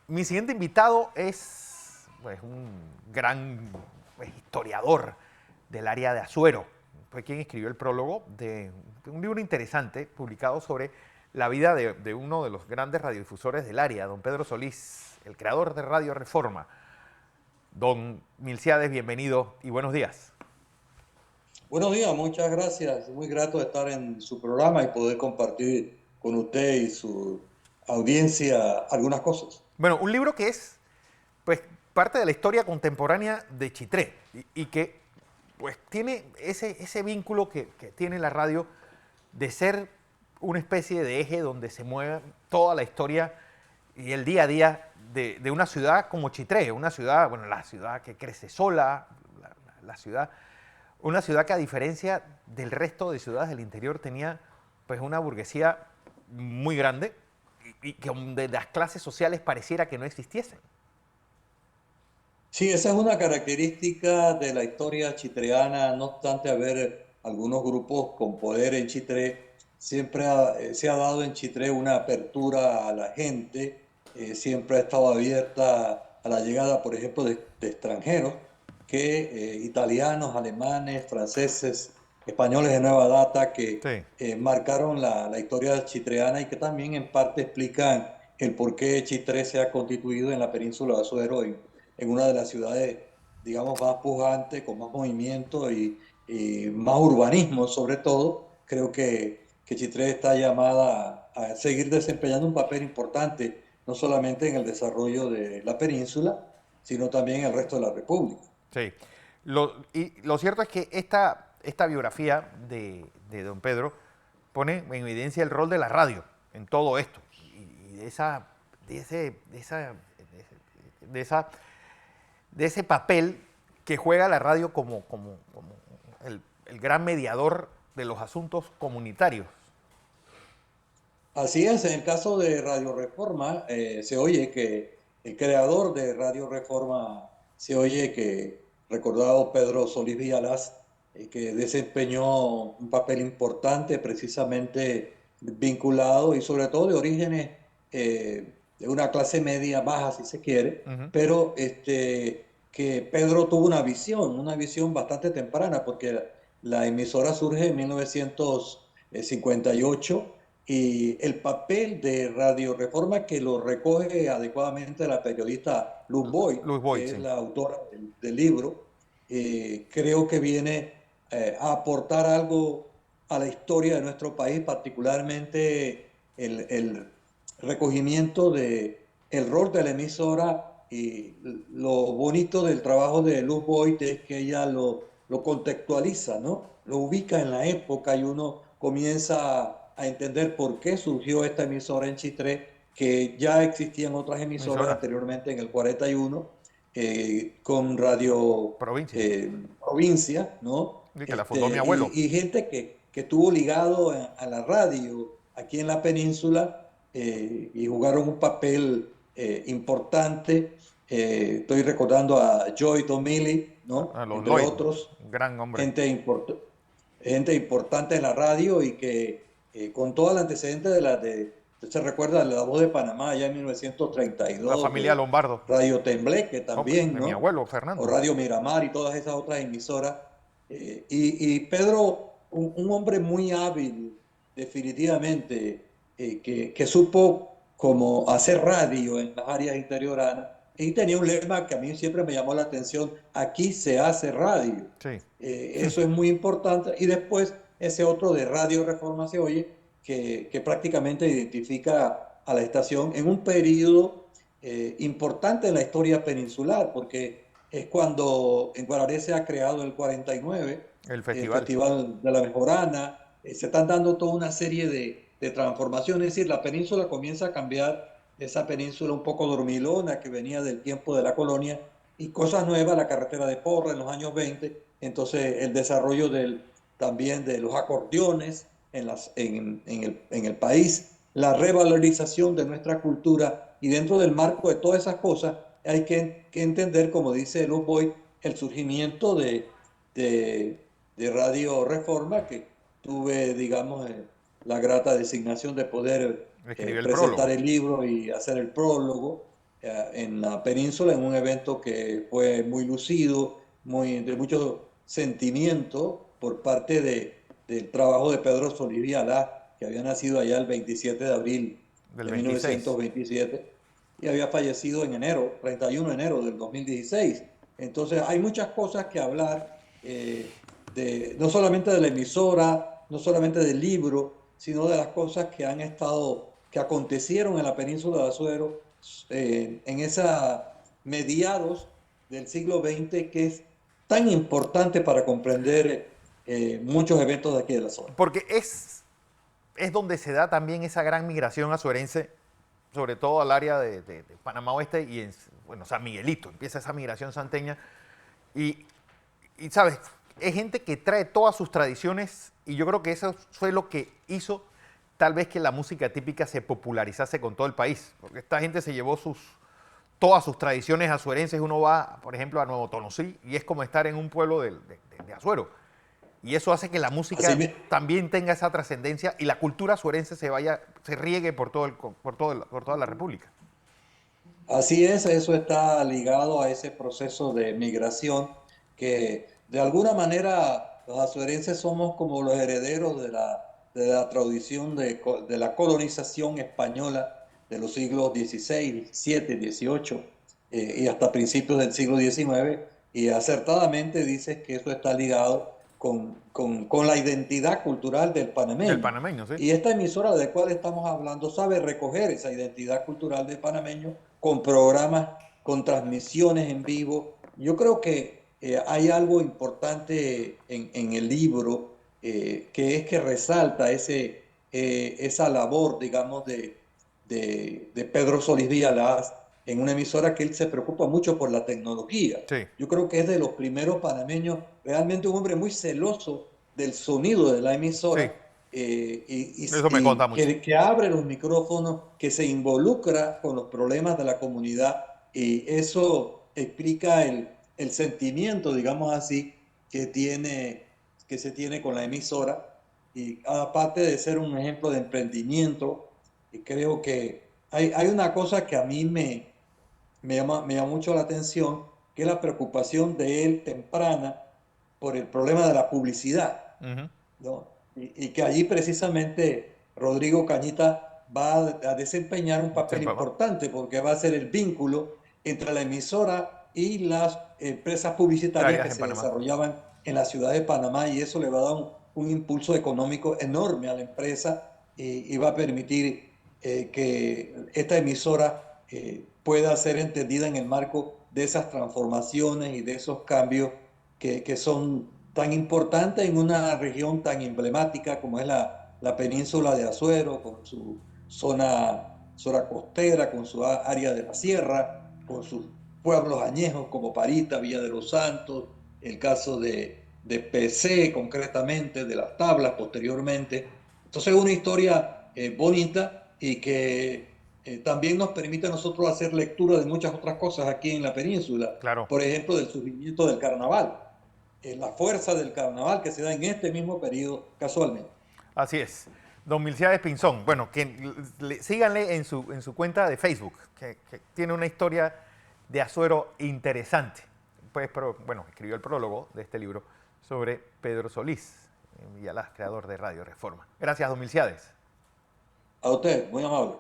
Mi siguiente invitado es pues, un gran historiador del área de Azuero. Fue quien escribió el prólogo de un libro interesante publicado sobre la vida de uno de los grandes radiodifusores del área, don Pedro Solís, el creador de Radio Reforma. Don Milciades, bienvenido y buenos días. Buenos días, muchas gracias. Muy grato de estar en su programa y poder compartir con usted y su audiencia algunas cosas. Bueno, un libro que es pues parte de la historia contemporánea de Chitré y que pues tiene ese vínculo que tiene la radio de ser una especie de eje donde se mueve toda la historia y el día a día de una ciudad como Chitré, una ciudad, bueno, la ciudad que crece sola, la ciudad, una ciudad que a diferencia del resto de ciudades del interior tenía pues una burguesía muy grande y que donde las clases sociales pareciera que no existiesen. Sí, esa es una característica de la historia chitreana. No obstante haber algunos grupos con poder en Chitré, se ha dado en Chitré una apertura a la gente, siempre ha estado abierta a la llegada, por ejemplo, de extranjeros, que italianos, alemanes, franceses, españoles de nueva data, que Sí. marcaron la historia chitreana y que también en parte explican el por qué Chitré se ha constituido en la península de Azuero en una de las ciudades, digamos, más pujantes, con más movimiento y más urbanismo sobre todo. Creo que Chitré está llamada a seguir desempeñando un papel importante, no solamente en el desarrollo de la península, sino también en el resto de la República. Sí. Y lo cierto es que esta biografía de don Pedro pone en evidencia el rol de la radio en todo esto. Y de esa, de ese papel que juega la radio como el gran mediador de los asuntos comunitarios. Así es, en el caso de Radio Reforma, se oye que el creador de Radio Reforma, se oye que, recordado Pedro Solís Villalas, que desempeñó un papel importante precisamente vinculado y sobre todo de orígenes de una clase media baja, si se quiere, Uh -huh. pero que Pedro tuvo una visión bastante temprana, porque la emisora surge en 1958 y el papel de Radio Reforma que lo recoge adecuadamente la periodista Luz Boyd, Louis Boyd, que es sí. la autora del libro, creo que viene a aportar algo a la historia de nuestro país, particularmente el recogimiento de el rol de la emisora y lo bonito del trabajo de Luz Boyd es que ella lo contextualiza, ¿no? Lo ubica en la época y uno comienza a entender por qué surgió esta emisora en Chitré, que ya existían otras emisoras Emisoras. anteriormente en el 41, con Radio Provincia. Provincia, ¿no? Sí, que la fundó mi abuelo. Y gente que estuvo ligado a la radio aquí en la península y jugaron un papel importante. Estoy recordando a Joy Domili, ¿no? A los Entre Lloyd. otros, Un gran hombre. gente, import gente importante en la radio y que con todo el antecedente usted se recuerda de La Voz de Panamá ya en La 1932, familia de Lombardo. Radio Tembleque también, De mi ¿no? abuelo, O Fernando. Radio Miramar y todas esas otras emisoras. Y Pedro, un hombre muy hábil, definitivamente, que supo cómo hacer radio en las áreas interioranas. Y tenía un lema que a mí siempre me llamó la atención: aquí se hace radio. Sí. Eso es muy importante. Y después ese otro de Radio Reforma se oye, que prácticamente identifica a la estación en un periodo importante en la historia peninsular, porque es cuando en Guararé se ha creado el 49, El el festival. Festival de la Mejorana. Se están dando toda una serie de transformaciones, es decir, la península comienza a cambiar, esa península un poco dormilona que venía del tiempo de la colonia, y cosas nuevas, la carretera de Porra en los años 20, entonces el desarrollo también de los acordeones en el país, la revalorización de nuestra cultura, y dentro del marco de todas esas cosas hay que entender, como dice Luz Boyd, el surgimiento de Radio Reforma, que tuve, digamos, la grata designación de poder Escribió el presentar prólogo. el libro y hacer el prólogo. en la península en un evento que fue muy lucido, de mucho sentimiento por parte del trabajo de Pedro Solís y Alá, que había nacido allá el 27 de abril Del de 26. 1927 y había fallecido en enero, 31 de enero del 2016. Entonces hay muchas cosas que hablar, no solamente de la emisora, no solamente del libro, sino de las cosas que han estado, que acontecieron en la península de Azuero en esa mediados del siglo XX, que es tan importante para comprender muchos eventos de aquí de la zona. Porque es donde se da también esa gran migración azuerense, sobre todo al área de Panamá Oeste y en, bueno, San Miguelito. Empieza esa migración santeña. Y, y, ¿sabes? Es gente que trae todas sus tradiciones y yo creo que eso fue lo que hizo tal vez que la música típica se popularizase con todo el país. Porque esta gente se llevó todas sus tradiciones azuerenses. Uno va, por ejemplo, a Nuevo Tonosí y es como estar en un pueblo de Azuero. Y eso hace que la Así, música también tenga esa trascendencia y la cultura suerense se riegue por toda la República. Así es, eso está ligado a ese proceso de migración que de alguna manera los azuerenses somos como los herederos de la tradición de la colonización española de los siglos XVI, XVII, XVIII y hasta principios del siglo XIX. Y acertadamente dices que eso está ligado con la identidad cultural del Del panameño. panameño, ¿sí? Y esta emisora de la cual estamos hablando sabe recoger esa identidad cultural del panameño con programas, con transmisiones en vivo. Yo creo que hay algo importante en el libro que es que resalta esa labor, digamos, de Pedro Solís Díaz en una emisora que él se preocupa mucho por la tecnología. Sí, Yo creo que es de los primeros panameños, realmente un hombre muy celoso del sonido de la sí. emisora Eso me conta y mucho. que abre los micrófonos, que se involucra con los problemas de la comunidad y eso explica el sentimiento, digamos así, que se tiene con la emisora y aparte de ser un ejemplo de emprendimiento, y creo que hay una cosa que a mí me llama mucho la atención, que es la preocupación de él temprana por el problema de la publicidad, Ujú. ¿no? Y que allí precisamente Rodrigo Cañita va a desempeñar un papel Siempre va. importante porque va a ser el vínculo entre la emisora y las empresas publicitarias Áreas que en se Panamá. desarrollaban en la ciudad de Panamá y eso le va a dar un impulso económico enorme a la empresa y va a permitir que esta emisora pueda ser entendida en el marco de esas transformaciones y de esos cambios que son tan importantes en una región tan emblemática como es la península de Azuero, con su zona costera, con su área de la sierra, con sus pueblos añejos como Parita, Villa de los Santos, el caso de PC concretamente, de las tablas posteriormente. Entonces es una historia bonita y que también nos permite a nosotros hacer lectura de muchas otras cosas aquí en la península, Claro. por ejemplo, del surgimiento del carnaval, la fuerza del carnaval que se da en este mismo periodo casualmente. Así es. Don Milciades Pinzón. Bueno, síganle en su cuenta de Facebook, que tiene una historia de Azuero interesante. Pues, pero, bueno, escribió el prólogo de este libro sobre Pedro Solís, Villalaz, creador de Radio Reforma. Gracias, don Milciades. A usted, muy amable.